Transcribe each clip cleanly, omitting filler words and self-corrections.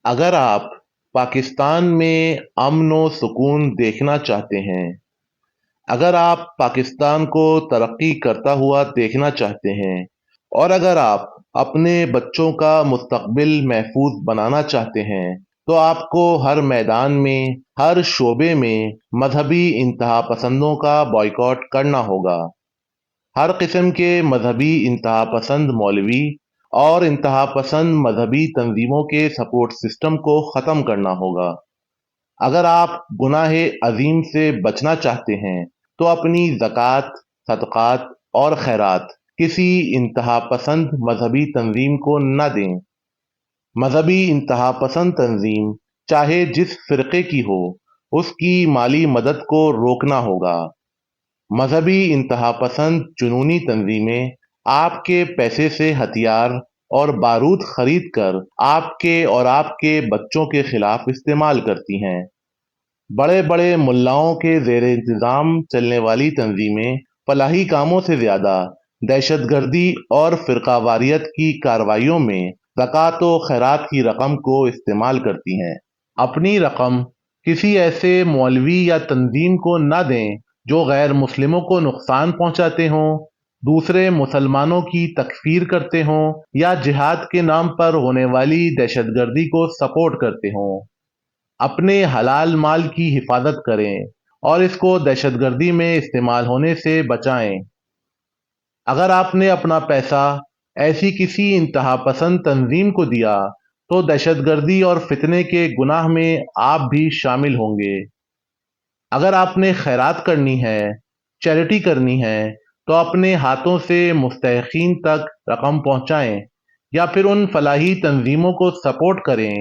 اگر آپ پاکستان میں امن و سکون دیکھنا چاہتے ہیں، اگر آپ پاکستان کو ترقی کرتا ہوا دیکھنا چاہتے ہیں، اور اگر آپ اپنے بچوں کا مستقبل محفوظ بنانا چاہتے ہیں، تو آپ کو ہر میدان میں، ہر شعبے میں مذہبی انتہا پسندوں کا بائیکاٹ کرنا ہوگا۔ ہر قسم کے مذہبی انتہا پسند مولوی اور انتہا پسند مذہبی تنظیموں کے سپورٹ سسٹم کو ختم کرنا ہوگا۔ اگر آپ گناہ عظیم سے بچنا چاہتے ہیں تو اپنی زکوٰۃ، صدقات اور خیرات کسی انتہا پسند مذہبی تنظیم کو نہ دیں۔ مذہبی انتہا پسند تنظیم چاہے جس فرقے کی ہو، اس کی مالی مدد کو روکنا ہوگا۔ مذہبی انتہا پسند جنونی تنظیمیں آپ کے پیسے سے ہتھیار اور بارود خرید کر آپ کے اور آپ کے بچوں کے خلاف استعمال کرتی ہیں۔ بڑے بڑے ملاؤں کے زیر انتظام چلنے والی تنظیمیں فلاحی کاموں سے زیادہ دہشت گردی اور فرقہ واریت کی کارروائیوں میں زکوٰۃ و خیرات کی رقم کو استعمال کرتی ہیں۔ اپنی رقم کسی ایسے مولوی یا تنظیم کو نہ دیں جو غیر مسلموں کو نقصان پہنچاتے ہوں، دوسرے مسلمانوں کی تکفیر کرتے ہوں یا جہاد کے نام پر ہونے والی دہشت گردی کو سپورٹ کرتے ہوں۔ اپنے حلال مال کی حفاظت کریں اور اس کو دہشت گردی میں استعمال ہونے سے بچائیں۔ اگر آپ نے اپنا پیسہ ایسی کسی انتہا پسند تنظیم کو دیا تو دہشت گردی اور فتنے کے گناہ میں آپ بھی شامل ہوں گے۔ اگر آپ نے خیرات کرنی ہے، چیریٹی کرنی ہے، تو اپنے ہاتھوں سے مستحقین تک رقم پہنچائیں یا پھر ان فلاحی تنظیموں کو سپورٹ کریں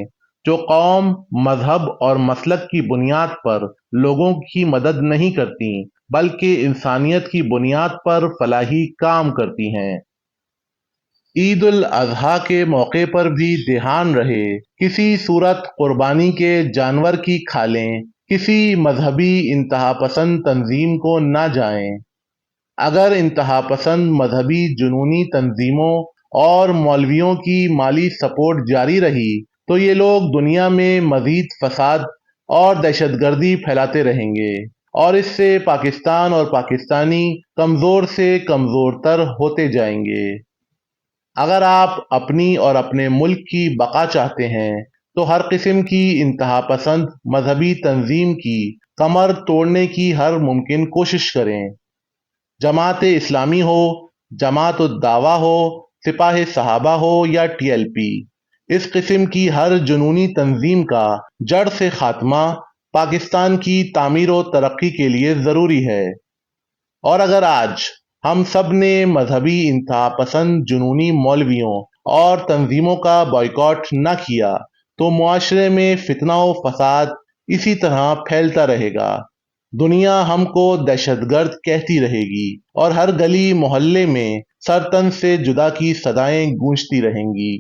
جو قوم، مذہب اور مسلک کی بنیاد پر لوگوں کی مدد نہیں کرتی بلکہ انسانیت کی بنیاد پر فلاحی کام کرتی ہیں۔ عید الاضحیٰ کے موقع پر بھی دھیان رہے، کسی صورت قربانی کے جانور کی کھالیں کسی مذہبی انتہا پسند تنظیم کو نہ جائیں۔ اگر انتہا پسند مذہبی جنونی تنظیموں اور مولویوں کی مالی سپورٹ جاری رہی تو یہ لوگ دنیا میں مزید فساد اور دہشت گردی پھیلاتے رہیں گے، اور اس سے پاکستان اور پاکستانی کمزور سے کمزور تر ہوتے جائیں گے۔ اگر آپ اپنی اور اپنے ملک کی بقا چاہتے ہیں تو ہر قسم کی انتہا پسند مذہبی تنظیم کی کمر توڑنے کی ہر ممکن کوشش کریں۔ جماعت اسلامی ہو، جماعت الدعویٰ ہو، سپاہ صحابہ ہو یا ٹی ایل پی، اس قسم کی ہر جنونی تنظیم کا جڑ سے خاتمہ پاکستان کی تعمیر و ترقی کے لیے ضروری ہے۔ اور اگر آج ہم سب نے مذہبی انتہا پسند جنونی مولویوں اور تنظیموں کا بائیکاٹ نہ کیا تو معاشرے میں فتنہ و فساد اسی طرح پھیلتا رہے گا۔ دنیا ہم کو دہشت گرد کہتی رہے گی اور ہر گلی محلے میں سر تن سے جدا کی صدائیں گونجتی رہیں گی۔